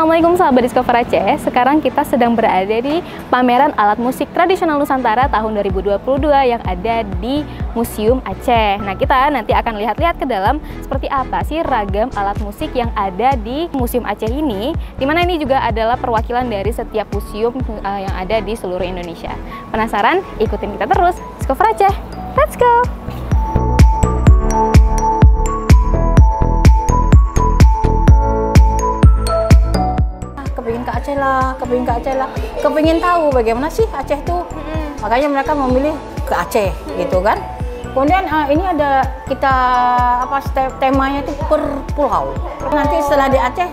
Assalamualaikum sahabat Discover Aceh. Sekarang kita sedang berada di pameran alat musik tradisional Nusantara tahun 2022 yang ada di Museum Aceh. Nah, kita nanti akan lihat-lihat ke dalam seperti apa sih ragam alat musik yang ada di Museum Aceh ini, dimana ini juga adalah perwakilan dari setiap museum yang ada di seluruh Indonesia. Penasaran? Ikutin kita terus, Discover Aceh. Let's go! Kepingin ke Aceh lah, kepingin tahu bagaimana sih Aceh tuh. Makanya mereka memilih ke Aceh gitu kan. Kemudian ini ada kita temanya itu per pulau. Nanti setelah di Aceh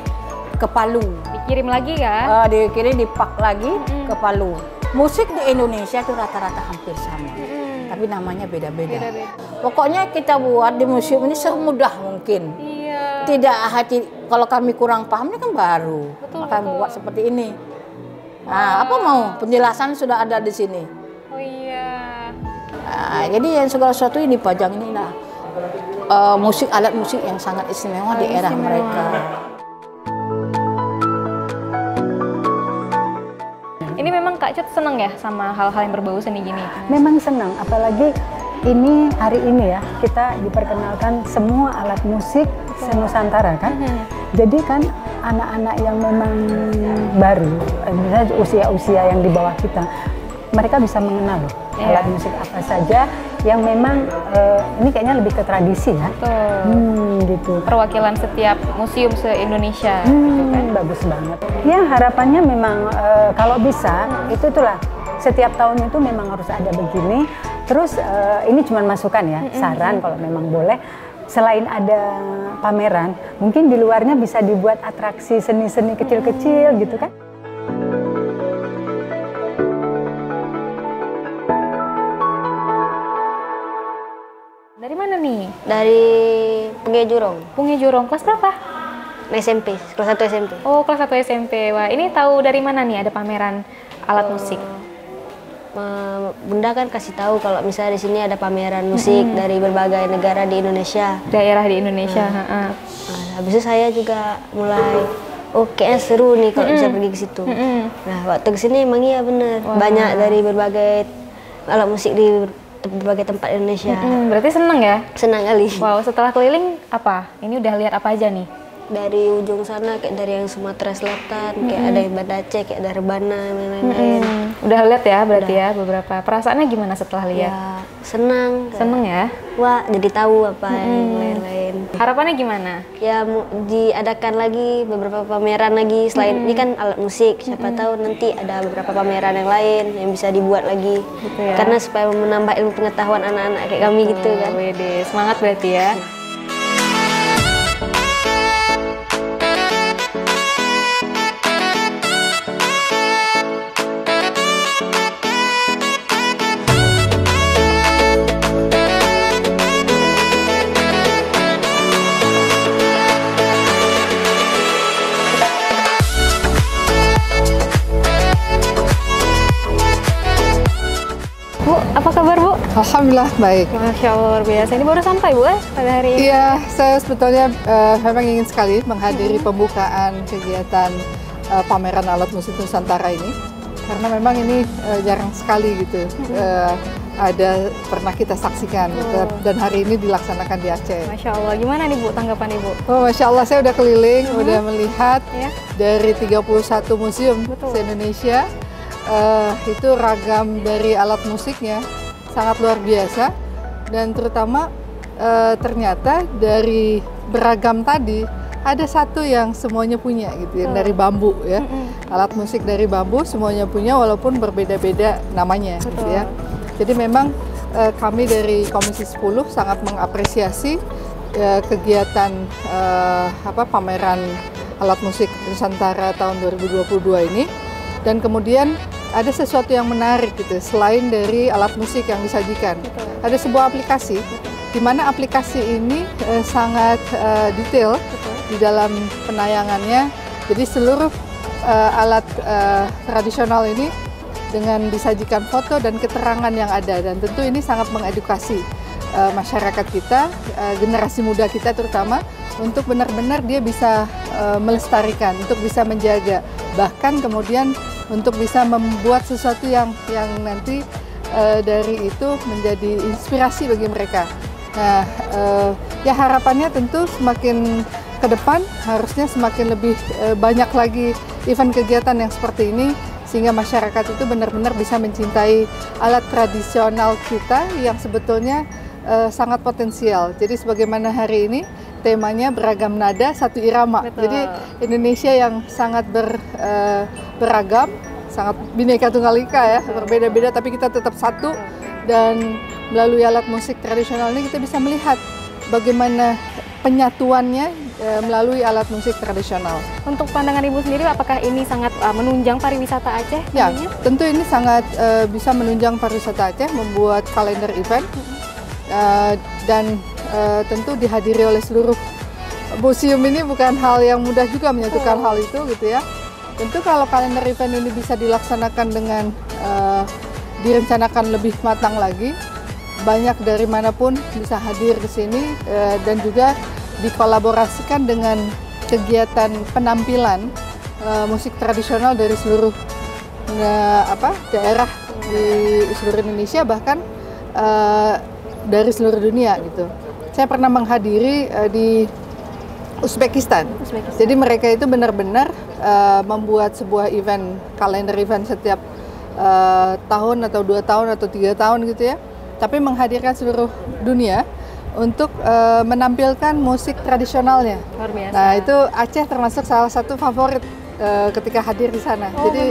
ke Palu. Dikirim lagi kan? Dikirim dipak lagi ke Palu. Musik di Indonesia itu rata-rata hampir sama. Tapi namanya beda-beda. Pokoknya kita buat di museum ini semudah mungkin. Iya. Tidak hati kalau kami kurang pahamnya kan baru. Maka buat seperti ini. Nah, apa mau penjelasan sudah ada di sini. Oh iya. Nah, jadi yang segala sesuatu ini dipajang ini lah. Alat musik yang sangat istimewa di era mereka. Ini memang Kak Cut seneng ya sama hal-hal yang berbau seni gini? Memang senang, apalagi ini hari ini ya kita diperkenalkan semua alat musik senusantara kan. Jadi kan anak-anak yang memang baru, misalnya usia-usia yang di bawah kita, mereka bisa mengenal loh alat musik apa saja yang memang ini kayaknya lebih ke tradisi ya. Gitu. Perwakilan setiap museum se-Indonesia. Gitu kan? Bagus banget. Ya harapannya memang kalau bisa itulah setiap tahun itu memang harus ada begini. Terus ini cuma masukan ya, saran kalau memang boleh. Selain ada pameran, mungkin di luarnya bisa dibuat atraksi seni-seni kecil-kecil gitu kan. Dari mana nih? Dari Punggih Jurong. Punggih Jurong, kelas berapa? SMP, kelas 1 SMP. Oh, kelas 1 SMP. Wah, ini tahu dari mana nih ada pameran alat musik? Bunda kan kasih tahu kalau misalnya di sini ada pameran musik dari berbagai negara di Indonesia. Daerah di Indonesia. Habis itu saya juga mulai, oh kayaknya seru nih kalau bisa pergi ke situ. Nah, waktu kesini emang iya bener. Banyak dari berbagai alat musik di berbagai tempat Indonesia. Berarti seneng ya? Senang kali. Wow, setelah keliling apa? Ini udah lihat apa aja nih? Dari ujung sana kayak dari yang Sumatera Selatan, kayak ada yang Banda Aceh, kayak dari Rebana dan lain-lain. Udah lihat ya berarti ya beberapa. Perasaannya gimana setelah lihat? Ya, senang. Seneng ya? Wah, jadi tahu apa yang lain-lain. Harapannya gimana? Ya diadakan lagi beberapa pameran lagi selain ini kan alat musik. Siapa tahu nanti ada beberapa pameran yang lain yang bisa dibuat lagi. Gitu ya? Karena supaya menambah ilmu pengetahuan anak-anak kayak kami gitu kan. Wede, semangat berarti ya. Bu, apa kabar Bu? Alhamdulillah baik. Masya Allah luar biasa. Ini baru sampai Bu pada hari ini? Iya, saya sebetulnya memang ingin sekali menghadiri pembukaan kegiatan pameran alat musik Nusantara ini. Karena memang ini jarang sekali gitu pernah kita saksikan gitu. Dan hari ini dilaksanakan di Aceh. Masya Allah, gimana nih Bu tanggapan Ibu? Oh, Masya Allah, saya udah keliling, udah melihat dari 31 museum se-Indonesia. Itu ragam dari alat musiknya sangat luar biasa, dan terutama ternyata dari beragam tadi ada satu yang semuanya punya gitu, yang dari bambu ya. Alat musik dari bambu semuanya punya walaupun berbeda-beda namanya gitu ya. Jadi memang kami dari Komisi 10 sangat mengapresiasi kegiatan pameran alat musik Nusantara tahun 2022 ini. Dan kemudian ada sesuatu yang menarik gitu, selain dari alat musik yang disajikan. Ada sebuah aplikasi, di mana aplikasi ini sangat detail di dalam penayangannya. Jadi seluruh alat tradisional ini dengan disajikan foto dan keterangan yang ada, dan tentu ini sangat mengedukasi masyarakat kita, generasi muda kita terutama, untuk benar-benar dia bisa melestarikan, untuk bisa menjaga, bahkan kemudian untuk bisa membuat sesuatu yang nanti dari itu menjadi inspirasi bagi mereka. Nah, ya harapannya tentu semakin ke depan harusnya semakin lebih banyak lagi event kegiatan yang seperti ini, sehingga masyarakat itu benar-benar bisa mencintai alat tradisional kita yang sebetulnya sangat potensial. Jadi sebagaimana hari ini temanya beragam nada satu irama. Betul. Jadi Indonesia yang sangat beragam, sangat bineka tunggal ika ya, berbeda-beda tapi kita tetap satu, dan melalui alat musik tradisional ini kita bisa melihat bagaimana penyatuannya melalui alat musik tradisional. Untuk pandangan Ibu sendiri, apakah ini sangat menunjang pariwisata Aceh? Ya, tentunya? tentu ini sangat bisa menunjang pariwisata Aceh, membuat kalender event dan tentu dihadiri oleh seluruh museum. Ini bukan hal yang mudah juga menyatukan hal itu gitu ya. Tentu kalau kalender event ini bisa dilaksanakan dengan direncanakan lebih matang lagi, banyak dari manapun bisa hadir ke sini dan juga dikolaborasikan dengan kegiatan penampilan musik tradisional dari seluruh daerah di seluruh Indonesia, bahkan dari seluruh dunia gitu. Saya pernah menghadiri di Uzbekistan. Jadi mereka itu benar-benar membuat sebuah event, kalender event setiap tahun atau 2 tahun atau 3 tahun gitu ya. Tapi menghadirkan seluruh dunia untuk menampilkan musik tradisionalnya. Luar biasa. Nah, itu Aceh termasuk salah satu favorit ketika hadir di sana. Jadi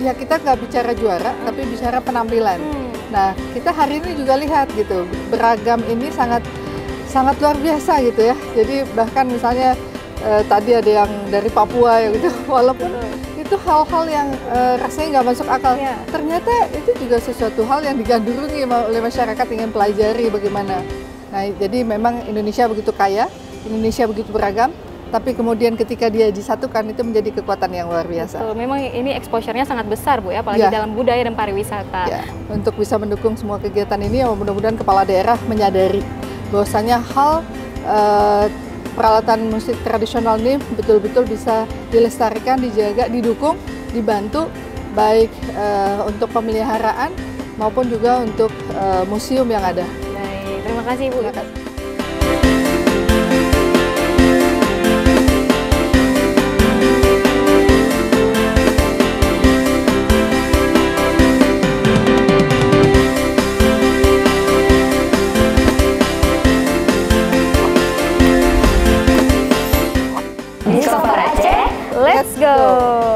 ya kita nggak bicara juara, tapi bicara penampilan. Nah, kita hari ini juga lihat gitu, beragam ini sangat luar biasa gitu ya. Jadi bahkan misalnya tadi ada yang dari Papua ya gitu, walaupun itu hal-hal yang rasanya nggak masuk akal. Ya. Ternyata itu juga sesuatu hal yang digandrungi oleh masyarakat ingin pelajari bagaimana. Nah, jadi memang Indonesia begitu kaya, Indonesia begitu beragam, tapi kemudian ketika dia disatukan itu menjadi kekuatan yang luar biasa. Betul, memang ini exposure-nya sangat besar Bu ya, apalagi dalam budaya dan pariwisata. Ya, untuk bisa mendukung semua kegiatan ini, ya mudah-mudahan kepala daerah menyadari bahwasanya hal peralatan musik tradisional ini betul-betul bisa dilestarikan, dijaga, didukung, dibantu, baik untuk pemeliharaan maupun juga untuk museum yang ada. Baik, terima kasih Bu. Terima kasih. Discover Aceh, let's go!